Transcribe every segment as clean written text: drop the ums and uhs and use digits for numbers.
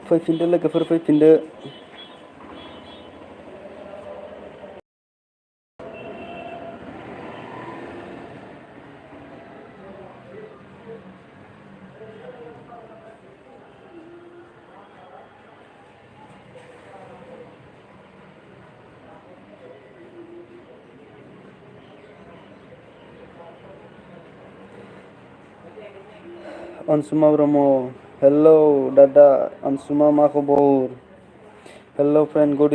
फैफिनदो लोगोफोर फैफिनदो। अनसुमा ब्रह्म हेलौ दादा अनसुमा मा खबर? हेलौ फ्रेन्ड गुड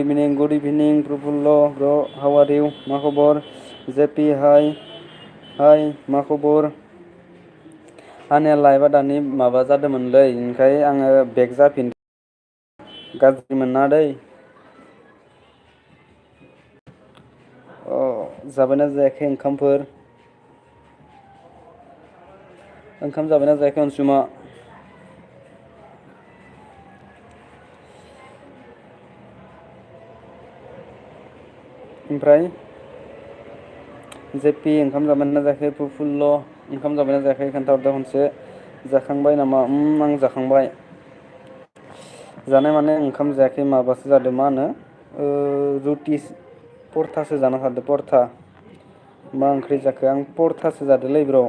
इभिनिं प्रफुल्ल ब्र हाउ आर इउ मा खबर? जेपि हाय मा खबर? आंनिया लाइभआ दानि माबा जादोंमोनलै ओंखाय आङो बेक जाफिन गाज्रि मोननाङा दै। अ जाबायना जायाखै ओंखामफोर? ओंखाम जाबायना जायाखै अनसुमा? ओमफ्राय जेपि ओंखाम जाबायना जायाखै? प्रफुल्ल ओंखाम जाबायना जायाखै खोन्थाहरदो खनसे। जाखांबाय नामा? आं जाखांबाय। जानाय माने ओंखाम जायाखै माबासो जादों मा होनो रुटि परथासो जाना थादो परथा। मा ओंख्रि जाखो आं परथासो जादोलै ब्र'।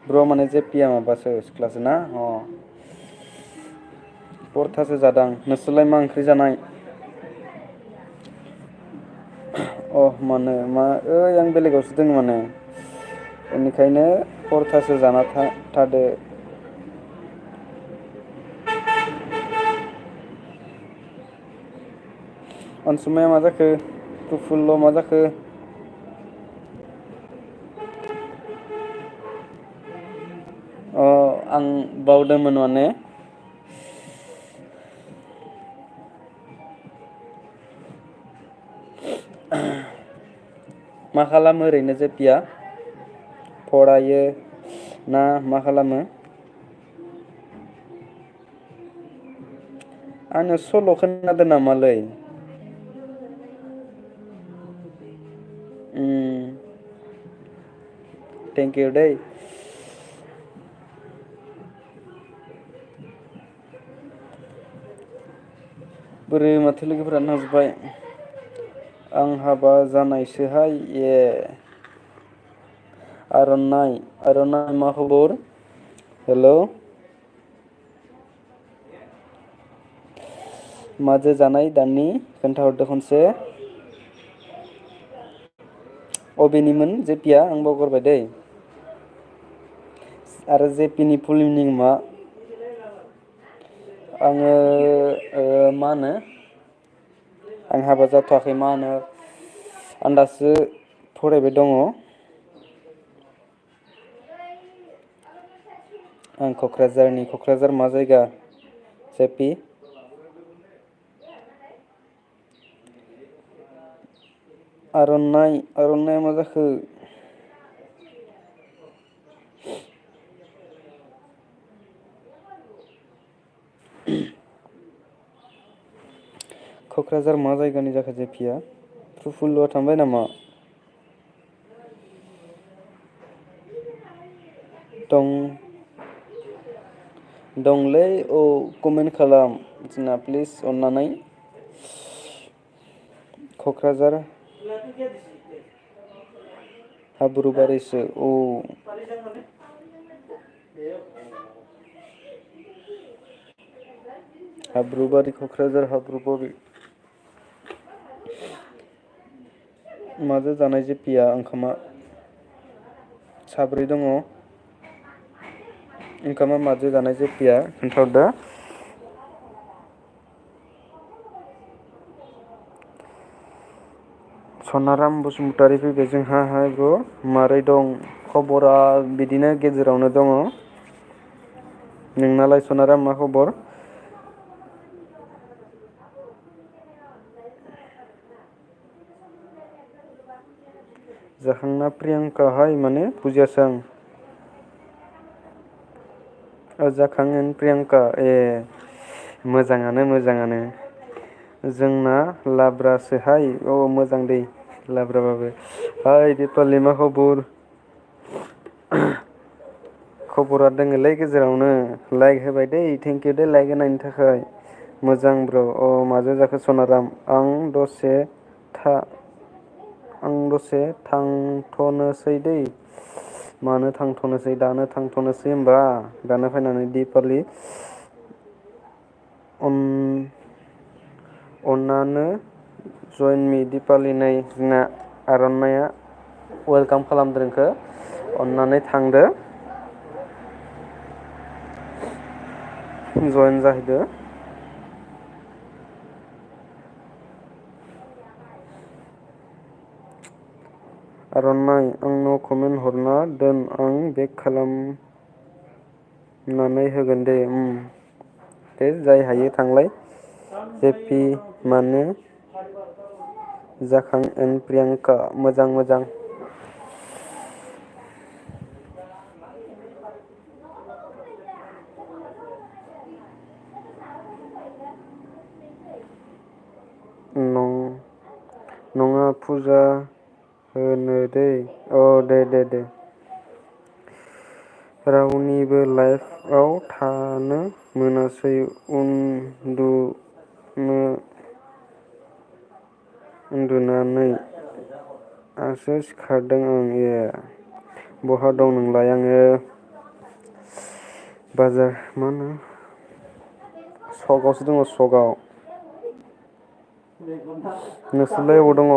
ब्र माने जेपिया माबासो सिख्लासो ना अ। परथासो जादां नोंसोरलाय मा ओंख्रि जानाय? अ मानो मा ओइ आं बेलेगावसो दङ माने। बेनिखायनो परथासो जाना थादो। अनसुमाया मा जाखो? प्रफुल्ल मा जाखो? अ आं बावदोंमोन माने मा खालामो ओरैनो जेपिया? फरायो ना मा खालामो? आंनियाव सल' खोनादों नामालै? थेंक इउ दै। बोरो माथो लोगोफोरानो थांजोब्बाय। आं हाबा जानायसोहाय ए। आर'नाइ मा खबर? हेल'। माजो जानाय दानि खोन्थाहरदो खनसे। अबेनिमोन जेपिया आं बावगारबाय दै। आरो जेपिनि फुल मिनिं मा? आङो मा होनो आं हाबा जाथ'वाखै मा होनो आं दासो फरायबाय दङ। आं क'क्राझार मा जायगा जेपि? आर'नाइया मा जाखो? क'क्राझार मा जायगानि जाखो जेपिया? प्रफुल्ल'आ थांबाय नामा? दंलै औ कमेन्ट खालाम जोंना प्लिज अननानै। क'क्राझार हाब्रुबारिसो औ। हाब्रुबारि क'क्राझार हाब्रुबारि। माजो जानाय जेपिया ओंखामा? साब्रै दङ। ओंखामा माजो जानाय जेपिया खोन्थाहरदो। सनाराम बसुमतारी फैबाय जोंहा हाय ब्र' मारै दं खबरा बिदिनो गेजेरावनो दङ। नोंनालाय सनाराम मा खबर? जाखांना प्रियांकाहाय माने बुजियासै आं। जाखांनानै प्रियांका ए मोजाङानो मोजाङानो। जोंना लाब्रासोहाय औ मोजां दै लाब्राबाबो। ओइ दिपालि मा खबर? खबरा दोङोलै गेजेरावनो लाइक होबाय दै थेंकिउ दै लाइक होनायनि थाखाय। मोजां ब्र अ माजों जाखो सनाराम था आं दसे थांथ'नोसै दै। मानो थांथ'नोसै दानो थांथ'नोसै होमबा दानो फैनानै दिपालि अननानो जइन मि दिपालि नै जोंना आर'नाइया वेलकाम खालामदों नोंखौ अननानै थांदो। जइन जाहैदो। आर'नाइ आंनाव कमेन्ट हरना दोन आं बेक खालामनानै होगोन दे दे जाय हायो थांलाय। हेपि माने जाखां एन प्रियांका मोजां मोजां। नङा फुजा होनो दै औ दे दे दे। रावनिबो लाइफआव थानो मोनासै उन्दुनानै आसो सिखारदों आं ए बहा दं नोंलाय? आङो बाजार मा होनो सकआवसो दङ सकआव। नोंसोरलाय अबाव दङ?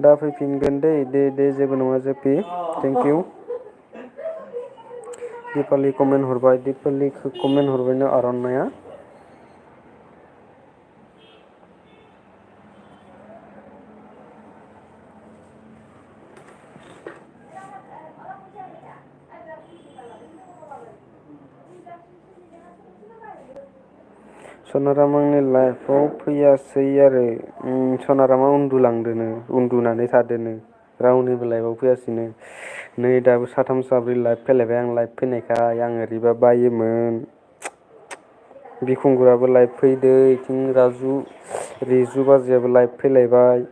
दा फैफिनगोन दै दे दे जेबो नङा जेपि थेंकिउ। दिपालि कमेन्ट हरबाय दिपालिखौ कमेन्ट हरबायनो आर'नाइया। सनाराम आंनि लाइफआव फैयासै आरो सनारामा उन्दुलांदोनो उन्दुनानै थादोनो रावनिबो लाइफआव फैयासिनो नै दाबो साथाम साब्रै लाइफ फैलायबाय आं लाइफ फैनायखाय आं ओरैबा बायोमोन। बिखुंगुराबो लाइभ फैदो इथिं रिजु बाजैयाबो लाइभ फैलायबाय।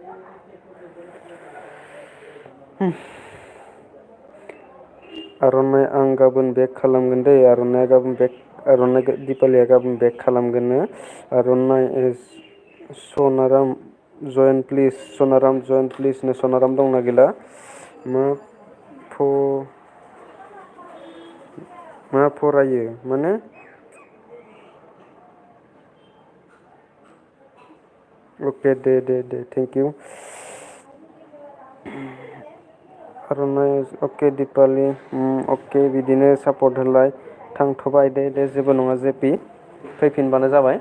आर'नाइ आं गाबोन बेक खालामगोन दै आर'नाइ दिपालिया गाबोन बेक खालामगोननो आर'नाइ सनाराम जइन प्लिस नो सनाराम दंना गैला? मा फ मा फरायो माने अके दे दे दे थेंकिउ। आर'नाइ अके दिपालि अके बिदिनो सापर्ट होलाय थांथ'बाय दे दे जेबो नङा जेपि फैफिनबानो जाबाय।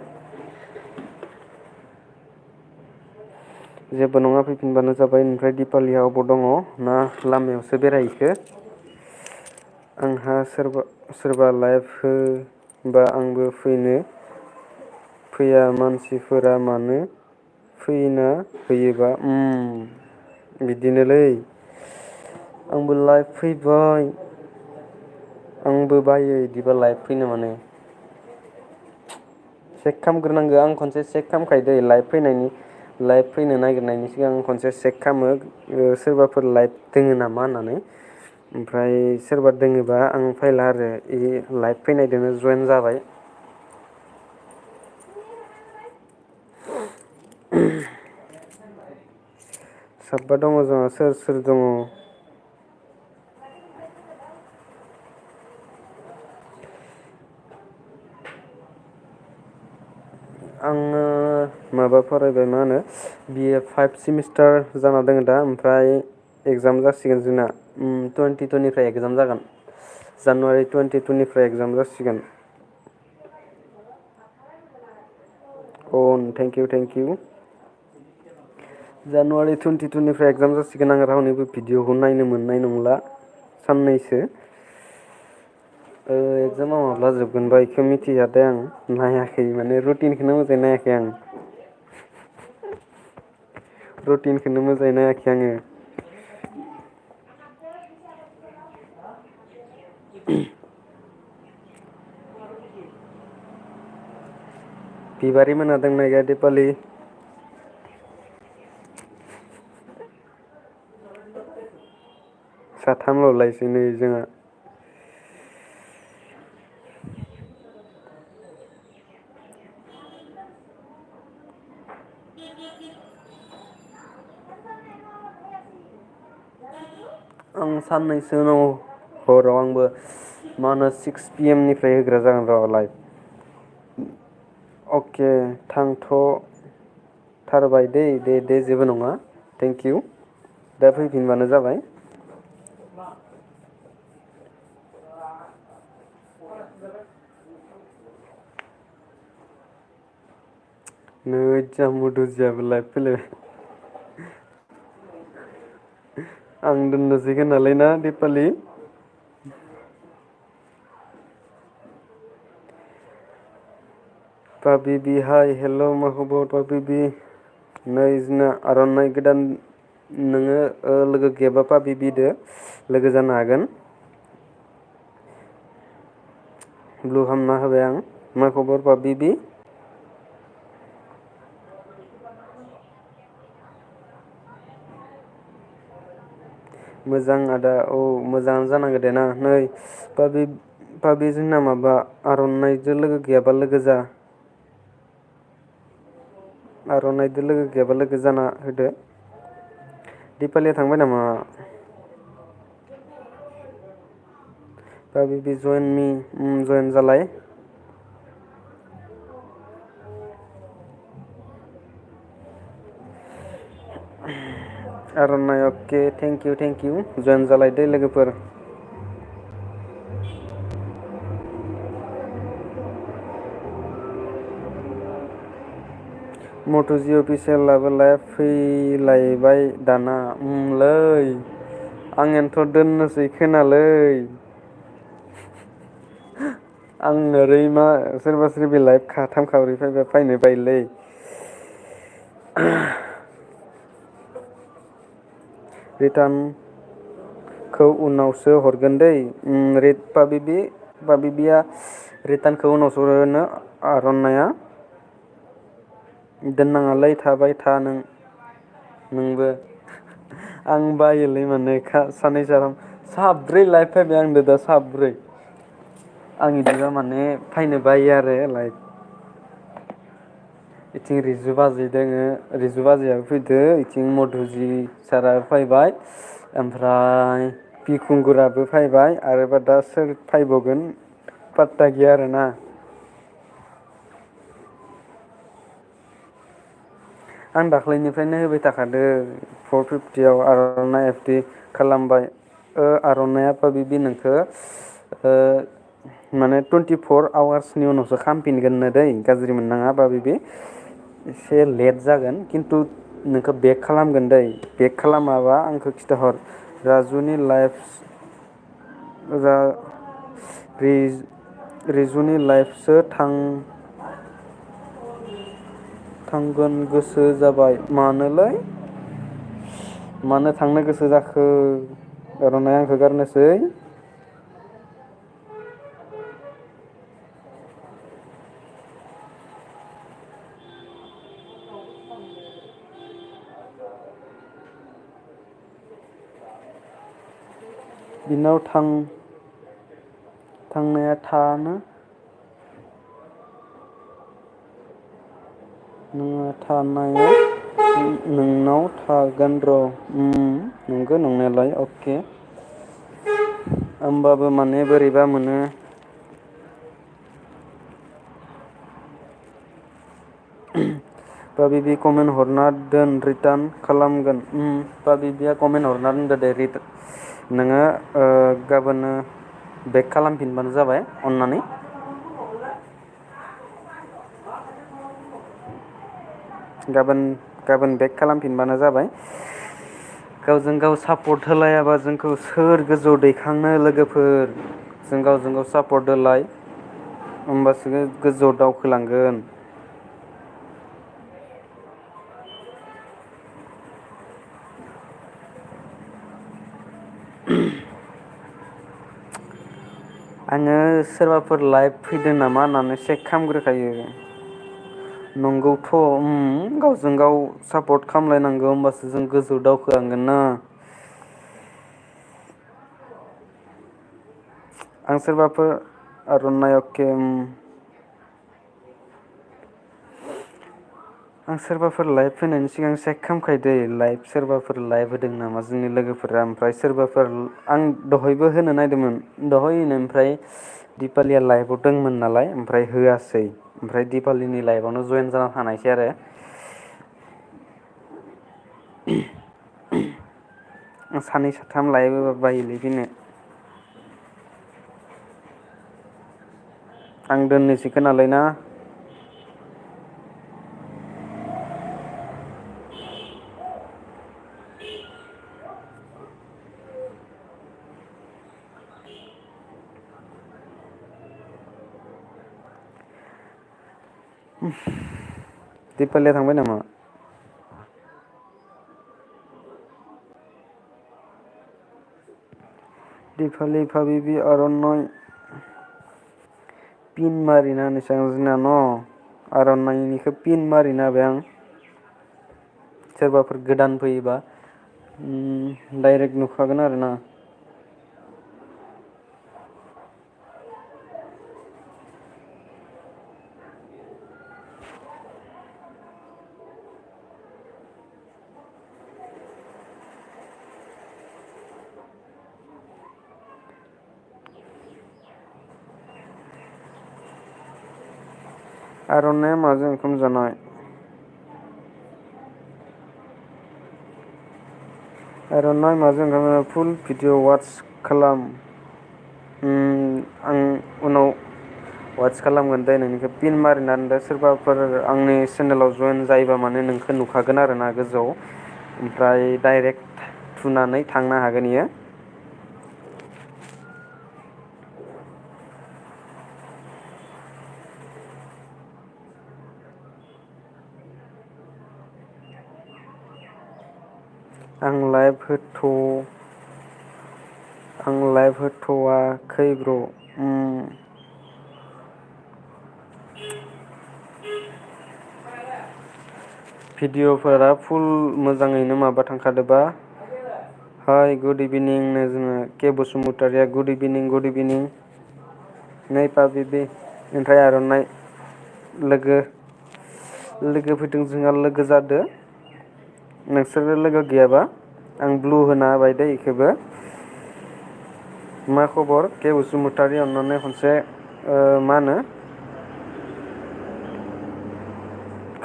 जेबो नङा फैफिनबानो जाबाय। ओमफ्राय दिपालिया अबाव दङ ना लामायावसो बेरायहैखो? आंहा सोरबा लाइभ होबा आंबो फैया मानसिफोरा मानो फैना होयोबा बिदिनोलै आंबो लाइभ फैबाय आंबो बायो बिदिबा लाइभ फैनो माने चेक खालामग्रोनांगौ आं खनसे चेक खालामखायो दै लाइभ फैनो नागिरनायनि सिगां खनसे चेक खालामो सोरबाफोर लाइभ दोङो नामा होननानै ओमफ्राय सोरबा दोङोबा आं फैला आरो लाइभ फैनायदोनो जयेन जाबाय। साबा दङ जोंहा सोर सोर दङ? आङो माबा फरायबाय मा होनो बिए 5 सेमिस्टार जाना दङ दा ओमफ्राय एगजाम जासिगोन जोंना 22निफ्राय एगजाम जागोन जानुवारि 22निफ्राय एगजाम जासिगोन। अ थेंकिउ जानुवारि 22निफ्राय एगजाम जासिगोन आं रावनिबो भिडिअखौ नायनो मोननाय नंला। साननैसो एगजामा माब्ला जोबगोनबा बेखौ मिथिया दे आं नायाखै माने रुटिनखौनो मोजाङै नायाखै आं रुटिनखौनो मोजाङै नायाखै आङो बिबारि मोना दंना गैया दिपालि साथामल'लायसै नै जोंहा आं साननैसो उनाव हराव आंबो मा होनो 6 PM निफ्राय होग्रा जागोन र' लाइभ अके थांथ' थारबाय दे जेबो नङा थेंक इउ दा फैफिनबानो जाबाय नै जामु दुजियाबो लाइभ फैलायबाय आं दोननोसै खोनालै ना दिपालि पाबिबि हाय हेल' मा खबर पाबिबि नै जोंना आर'नाइ गोदान नोङो लोगो गैयाबा पाबिबिदो लोगो जानो हागोन ब्लु खामना होबाय आं मा खबर पाबिबि मोजां आदा औ मोजाङानो जानांगो दे ना नै पाबि जोंना माबा आर'नाइजों लोगो गैयाबा लोगो जा आर'नाइजों लोगो गैयाबा लोगो जाना होदो दिपालिया थांबाय नामा पाबिबि जइन मि जइन जालाय आर'नाइ अके थेंक इउ जइन जालायदो लोगोफोर मट'जि अफिसियेलाबो लाइभ फैलायबाय दाना लै आंनियानोथ' दोननोसै खोनालै आं ओरै मा सोरबा सोरबि लाइभ खाथाम खाब्रै फैनो बायोलै रिटार्नखौ उनावसो हरगोन दै पाबिबिया रिटार्नखौ उनावसो हरो आर'नाइया दोननाङालै थाबाय था नोंबो आं बायोलै माने सानै साब्रै लाइभ फैबाय आंदो दा साब्रै आं बिदिबा माने फैनो बायो आरो लाइभ इथिं रिजु बाजै दोङो रिजु बाजैयाबो फैदो इथिं मधुजि साराबो फैबाय ओमफ्राय बिखुंगुराबो फैबाय आरोबा दा सोर फैबावगोन पात्ता गैया आरोना आं दाख्लैनिफ्रायनो होबाय थाखादो 450आव आर'नाइ एफटि खालामबाय आर'नाइया पाबिबि नोंखो माने 24 आवार्सनि उनावसो खामफिनगोननो दै गाज्रि मोननाङा पाबिबि एसे लेट जागोन खिन्थु नोंखौ बेक खालामगोन दै बेक खालामाबा आंखौ खिथाहर राजुनि लाइफ रिजुनि लाइफसो थांगोन गोसो जाबाय मानो थांनो गोसो जाखो आर'नाइया आंखौ गारनोसै बिनाव थांनाया थानो थानाया नोंनाव थागोन र' नंगौ नंनायालाय अके होमबाबो माने बोरैबा मोनो पाबिबि कमेन्ट हरना दोन रिटार्न खालामगोन पाबिबिया कमेन्ट हरना दोनदो दे नोङो गाबोनो बेक खालामफिनबानो जाबाय अननानै गाबोन बेक खालामफिनबानो जाबाय गावजों गाव सापर्ट होलायाबा जोंखौ सोर गोजौ दैखांनो लोगोफोर जों गावजों गाव सापर्ट होलाय होमबासो गोजौआव दावखोलांगोन। आङो सोरबाफोर लाइभ फैदों नामा होननानै चेक खालामग्रोखायो। नंगौथ' गावजों गाव सापर्ट खालामलायनांगौ होमबासो जों गोजौ दावखोलांगोन ना। आं सोरबाफोर आर'नाइ अके आं सोरबाफोर लाइभ फैनायनि सिगां चेक खालामखायो दै लाइभ सोरबाफोर लाइभ होदों नामा जोंनि लोगोफोरा ओमफ्राय सोरबाफोर आं दहायबो होनो नायदोंमोन दहायनो ओमफ्राय दिपालिया लाइभआव दंमोन नालाय ओमफ्राय होआसै ओमफ्राय दिपालिनि लाइभआवनो जयेन जाना थानायसै आरो। सानै साथाम लाइभ होबा बायोलै फैनो। आं दोननोसै खोनालै ना। दिपालिया थांबाय नामा? दिपालि भाबिबि आर'नाइ पिन मारिना होनोसै आं जोंना न' आर'नाइनिखौ पिन मारिना होबाय आं। सोरबाफोर गोदान फैयोबा डाइरेक्ट नुखागोन आरोना। आर'नाइया माजों ओंखाम जानाय? आर'नाइ माजों ओंखाम जानाय फुल भिडिअ वाच खालाम। आं उनाव वाट्स खालामगोन दे नोंनिखौ पिन मारिनानै दोनदो सोरबाफोर आंनि चेनेलाव जयेन जायोबा माने नोंखौ नुखागोन आरोना गोजौआव ओमफ्राय डाइरेक्ट थुनानै थांनो हागोन इयो। आं लाइभ होथ'वाखै ब्र'। भिडिअफोरा फुल मोजाङैनो माबा थांखादोबा हाय गुड इभिनिंनो जोङो के बसुमतारिया गुड इभिनिं नै पाबिबि ओमफ्राय आर'नाइ लोगो फैदों जोंहा लोगो जादो नोंसोरो लोगो गैयाबा आं ब्लु होना होबाय दै इखौबो। मा खबर के बसुमतारी अननानै खनसे मा होनो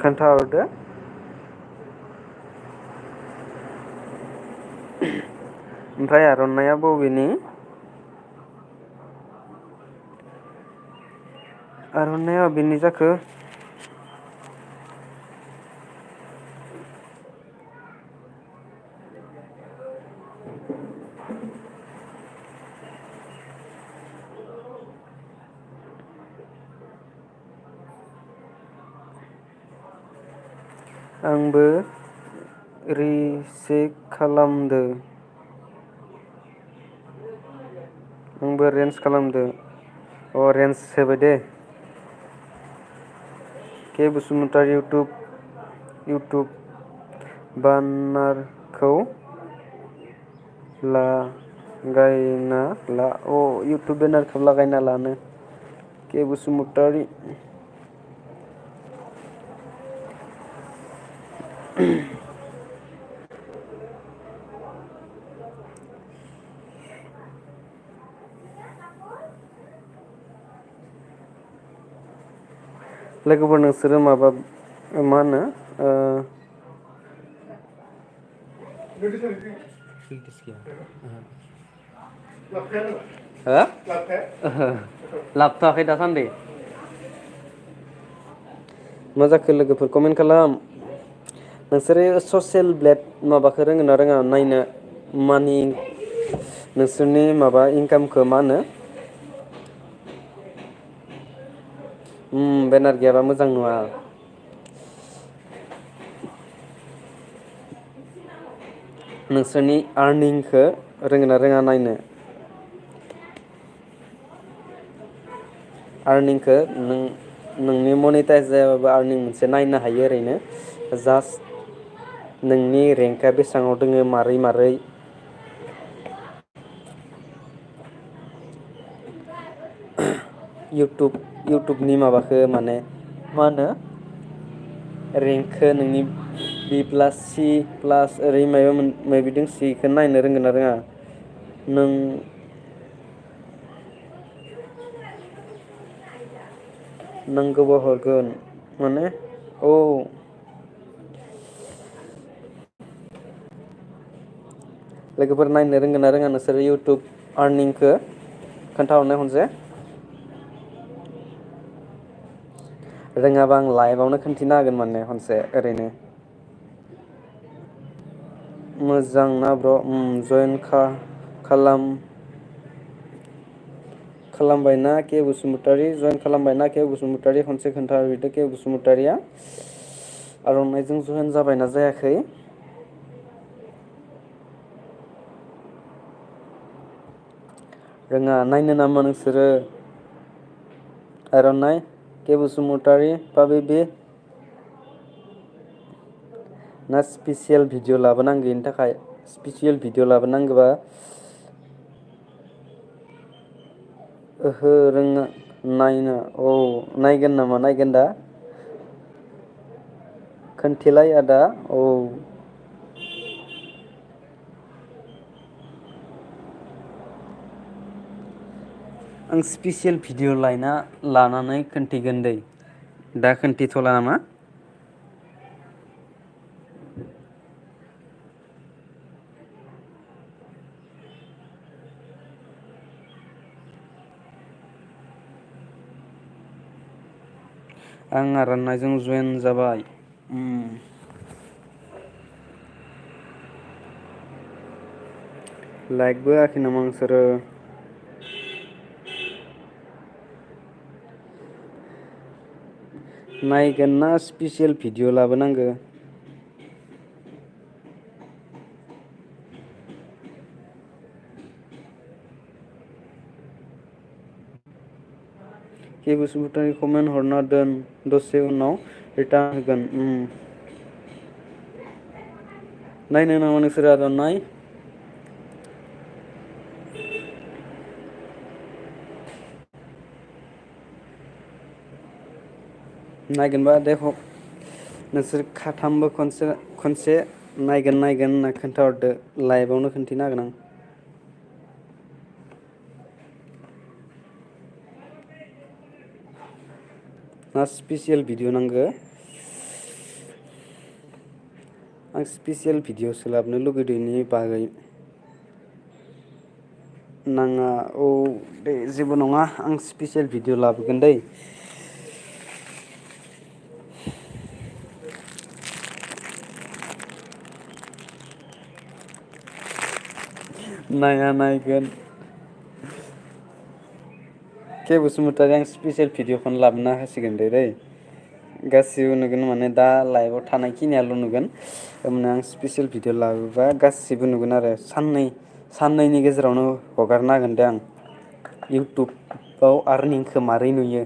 खोन्थाहरदो। ओमफ्राय आर'नाइया बबेनि? आर'नाइया अबेनि जाखो? आंबो रिचेक खालामदो। आंबो रेन्ज खालामदो रेन्ज होबाय दे। के बसुमतारी इउटुब बानारखौ लागायना ला इउटुब बेनारखौ लागायना लानो के बसुमतारी। लोगोफोर नोंसोरो माबा मा होनो हो लाबोथ'वाखै दासान्दि। मा जाखो लोगोफोर कमेन्ट खालाम। नोंसोरो ससियेल ब्लेड माबाखौ रोङो ना रोङा नायनो मानि नोंसोरनि माबा इनकामखौ मा होनो बेनार गैयाबा मोजां नुवा नोंसोरनि आर्निंखौ रोङो ना रोङा नायनो आर्निंखौ नोंनि मनिटाइस जायाबाबो आर्निं मोनसे नायनो हायो ओरैनो जास्ट नोंनि रेंकआ बेसेबाङाव दोङो मारै मारै इउटुबनि माबाखौ माने मा होनो रेंकखौ नोंनि बि प्लास सि प्लास ओरै मायबा सिखौ नायनो रोंगोन ना रोङा नों नांगौबा हरगोन माने औ लोगोफोर नायनो रोंगोन ना रोङा नोंसोरो इउटुब आर्निंखौ खोन्थाहरनाय खनसे रोङाबा आं लाइभआवनो खोन्थिनो हागोन माने खनसे ओरैनो मोजां ना ब्र' जयेन खालाम खालामबायना के बसुमतारि जयेन खालामबायना के बसुमतारि खनसे खोन्थाहरदो के बसुमतारिया आर'नाइजों जयेन जाबायना जायाखै रोङा नायनो नामा नोंसोरो आर'नाइ के बसुमतारी पाबेबि ना स्पेसियेल भिडिअ लाबोनांगौ बेनि थाखाय स्पेसियेल भिडिअ लाबोनांगौबा ओहो रोङा नायनो औ नायगोन नामा नायगोन दा खोनथेलाय आदा औ आं स्पेसियेल भिडिअ लानानै खोन्थिगोन दै दा खोन्थिथ'ला नामा आं आर'नाइजों जयेन जाबाय लाइकबो होआखै नामा नोंसोरो नायगोन ना स्पेसियेल भिडिअ लाबोनांगौ के बसुमतारी कमेन्ट हरना दोन दसे उनाव रिटार्न होगोन नायनो नामा नोंसोर आर'नाइ नायगोनबा दे नोंसोर खाथामबो खनसे नायगोन होनना खोन्थाहरदो लाइभआवनो खोन्थिनो हागोन आं ना स्पेसियेल भिडिअ नांगौ आं स्पेसियेल भिडिअसो लाबोनो लुगैदों बेनि बागै नाङा औ दे जेबो नङा आं स्पेसियेल भिडिअ लाबोगोन दै नाया नायगोन के बसुमतारी आं स्पेसियेल भिडिअखौनो लाबोना होसिगोन दै गासिबो नुगोन माने दा लाइभआव थानायखिनियाल' नुगोन होमबानिया आं स्पेसियेल भिडिअ लाबोबा गासिबो नुगोन आरो साननैनि गेजेरावनो हगारना होगोन दे आं इउटुबाव आर्निंखौ मारै नुयो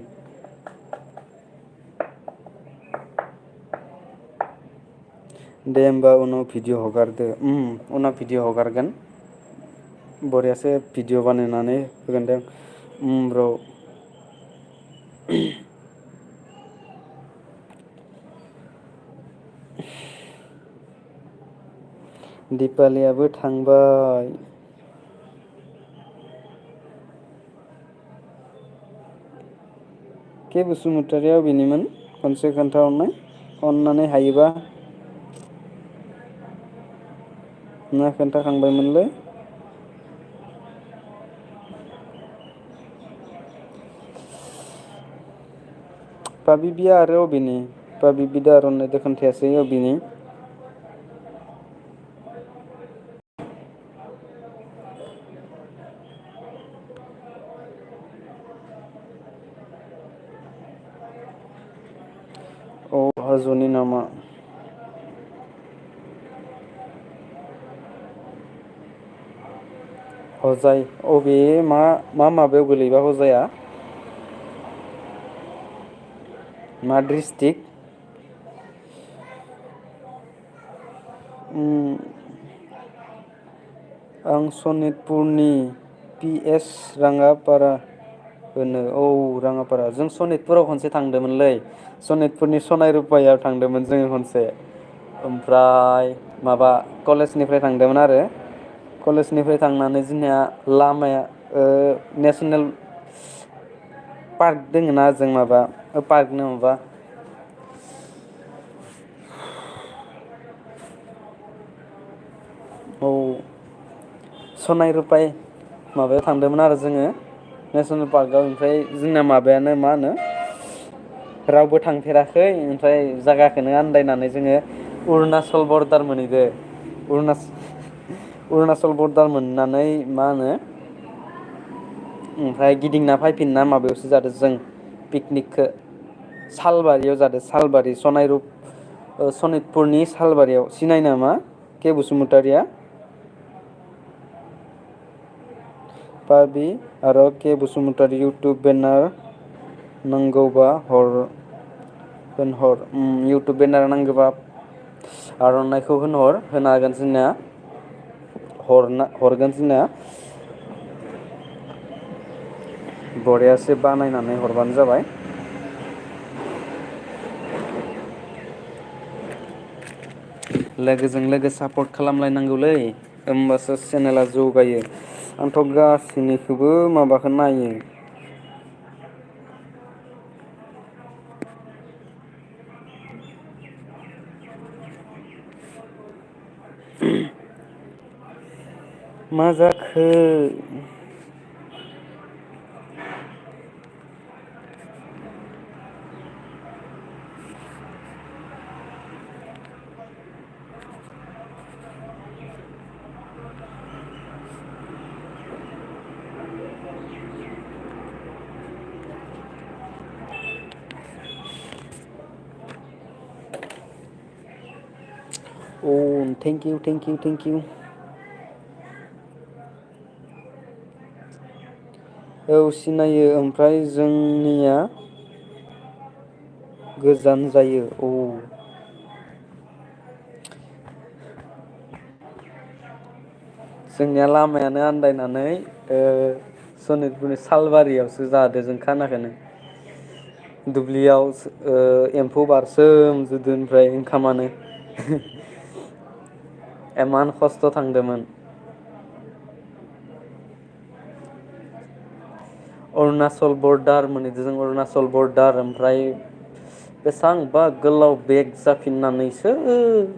दे होमबा उनाव भिडिअ हगारदो उनाव भिडिअ हगारगोन बरियासो भिडिअ बानायनानै होगोन दे ब्र' दिपालियाबो थांबाय के बसुमतारिया अबेनिमोन खनसे खोन्थाहरनाय अननानै हायोबा ना खोन्थाखांबायमोनलै पाबिबिया आरो अबेनि पाबिबिदो आर'नाइदो खोन्थायासै अबेनि औ हाजोनि नामा हजाय अबे मा माबायाव गोलैबा हजाया मा डिस्ट्रिक्ट आं सनितपुरनि पि एस राङापारा होनो औ राङापारा जों सनितपुराव खनसे थांदोंमोनलै सनितपुरनि सनाय रुपायाव थांदोंमोन जोङो खनसे ओमफ्राय माबा कलेजनिफ्राय थांदोंमोन आरो कलेजनिफ्राय थांनानै जोंनिया लामाया नेसनेल पार्क दोङ ना जों माबा पार्कनो माबा औ सनाय रुपाय माबायाव थांदोंमोन आरो जोङो नेसनेल पार्कआव ओमफ्राय जोंना माबायानो मा होनो रावबो थांफेराखै ओमफ्राय जायगाखौनो आन्दायनानै जोङो अरुणाचल बरदार मोनहैदो अरुणाचल बरदार मोननानै मा होनो ओमफ्राय गिदिंना फैफिनना माबायावसो जादों जों पिकनिकखौ सालबारियाव जादों सालबारि सनायरुप सनितपुरनि सालबारियाव सिनायो नामा के बसुमतारिया पाबि आरो के बसुमतारी इउटुब बेनार नांगौबा होनहर इउटुब बेनार नांगौबा आर'नाइखौ होनहर होनो हागोन जोंना हरगोन जोंना बरियासे बानायनानै हरबानो जाबाय लोगोजों लोगो सापर्ट खालामलायनांगौलै होमबासो चेनेला जौगायो आंथ' गासैनिखौबो माबाखौ नायो मा जाखो औ थेंकिउ थेंकिउ थेंकिउ औ सिनायो ओमफ्राय जोंनिया गोजान जायो औ जोंनिया लामायानो आन्दायनानै सनितपुरनि सालबारियावसो जादों जों खानाखौनो दुब्लियाव एम्फौ बारसोमजोबदो ओमफ्राय ओंखामानो इमान खस्थ' थांदोंमोन अरुणाचल बरदार मोनहैदो जों अरुणाचल बरदार ओमफ्राय बेसेबांबा गोलाव बेग जाफिननानैसो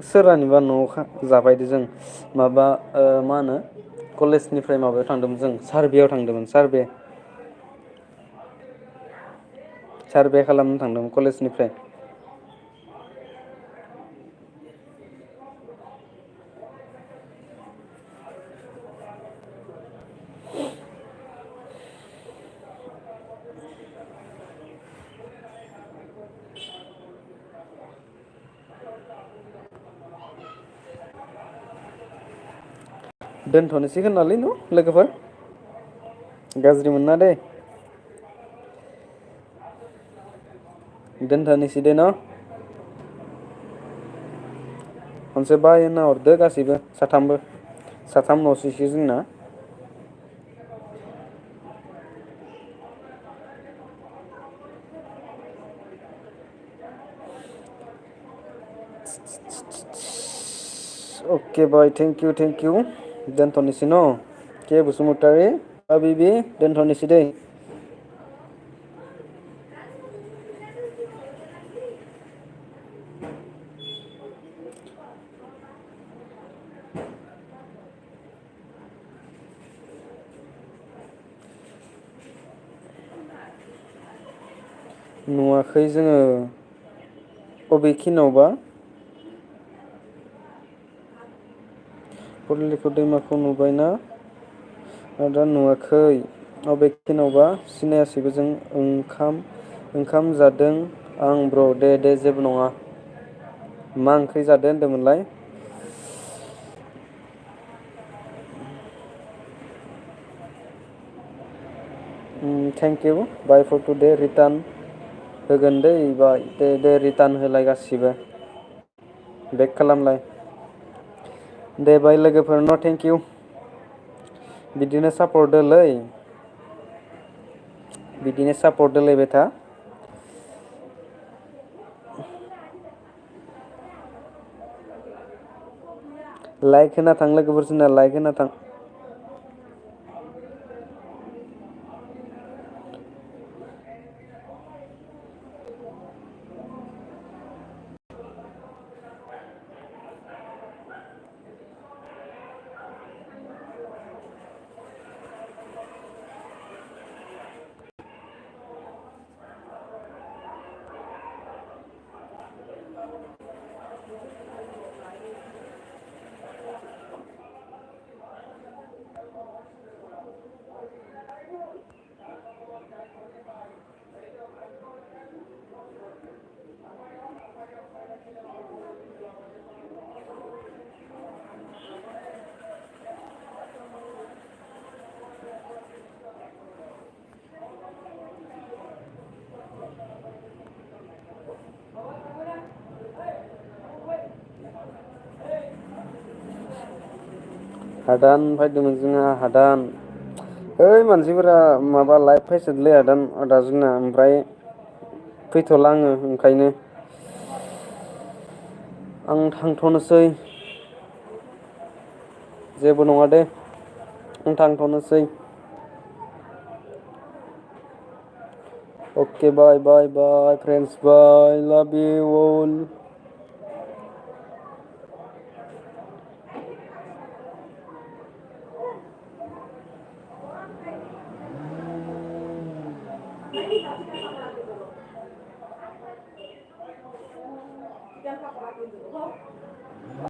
सोरानिबा न'आव जाफैदो जों माबा मा होनो कलेजनिफ्राय माबायाव थांदोंमोन जों सारभेयाव थांदोंमोन सारभे खालामनो थांदोंमोन कलेजनिफ्राय दोनथ'नोसै खोनालै न' लोगोफोर गाज्रि मोनना दै दोनथ'नोसै दे न' खनसे बाय होनना हरदो गासैबो साथाम ल'सैसो जोंना अके बाय थेंकिउ दोनथ'नोसै न' के बसुमतारी बिबि दोनथ'नोसै दै नुवाखै जोङो बबेखिनियावबा फरायलेखा दैमाखौ नुबायना दा नुवाखै अबेखिनियावबा सिनायासैबो जों ओंखाम जादों आं ब्र' दे जेबो नङा। मा ओंख्रि जादो होनदोंमोनलाय? Thank you bye for today return होगोन दै बाय दे रिटार्न होलाय गासिबो बेक खालामलाय। दे बाय लोगोफोरनो थेंक इउ बिदिनो सापर्ट होलै बिदिनो सापर्ट होलायबाय था। लाइक होना थां लोगोफोर लाइक होना थां। हादान फैदोंमोन जोंहा हादान ओइ मानसिफोरा माबा लाइभ फायसोदोंलै हादान आदा जोंना ओमफ्राय फैथ'ला आङो ओंखायनो आं थांथ'नोसै। जेबो नङा दे आं थांथ'नोसै। अके बाय बाय बाय फ्रेन्डस बाय लाभ इउ अल।